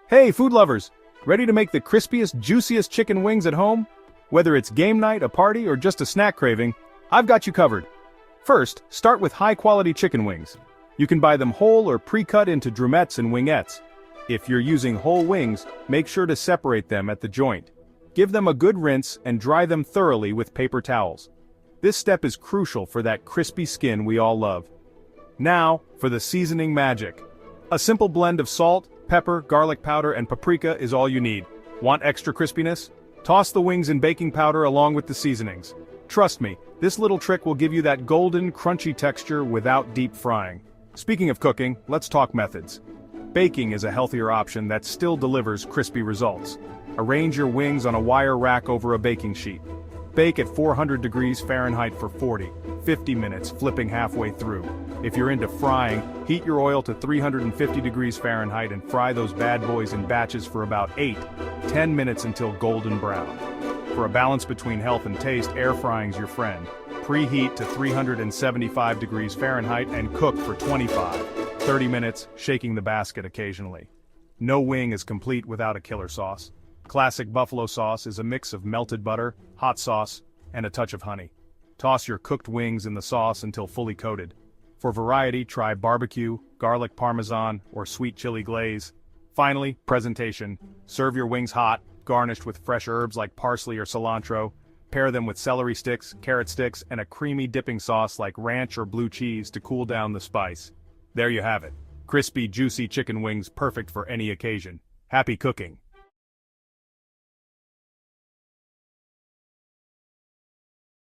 Hey, food lovers! Ready to make the crispiest, juiciest chicken wings at home? Whether it's game night, a party, or just a snack craving, I've got you covered. First, start with high-quality chicken wings. You can buy them whole or pre-cut into drumettes and wingettes. If you're using whole wings, make sure to separate them at the joint. Give them a good rinse and dry them thoroughly with paper towels. This step is crucial for that crispy skin we all love. Now, for the seasoning magic. A simple blend of salt, pepper, garlic powder, and paprika is all you need. Want extra crispiness? Toss the wings in baking powder along with the seasonings. Trust me, this little trick will give you that golden, crunchy texture without deep frying. Speaking of cooking, let's talk methods. Baking is a healthier option that still delivers crispy results. Arrange your wings on a wire rack over a baking sheet. Bake at 400 degrees Fahrenheit for 40-50 minutes, flipping halfway through. If you're into frying, heat your oil to 350 degrees Fahrenheit and fry those bad boys in batches for about 8-10 minutes until golden brown. For a balance between health and taste, air frying's your friend. Preheat to 375 degrees Fahrenheit and cook for 25-30 minutes, shaking the basket occasionally. No wing is complete without a killer sauce. Classic buffalo sauce is a mix of melted butter, hot sauce, and a touch of honey. Toss your cooked wings in the sauce until fully coated. For variety, try barbecue, garlic parmesan, or sweet chili glaze. Finally, presentation. Serve your wings hot, garnished with fresh herbs like parsley or cilantro. Pair them with celery sticks, carrot sticks, and a creamy dipping sauce like ranch or blue cheese to cool down the spice. There you have it. Crispy, juicy chicken wings perfect for any occasion. Happy cooking!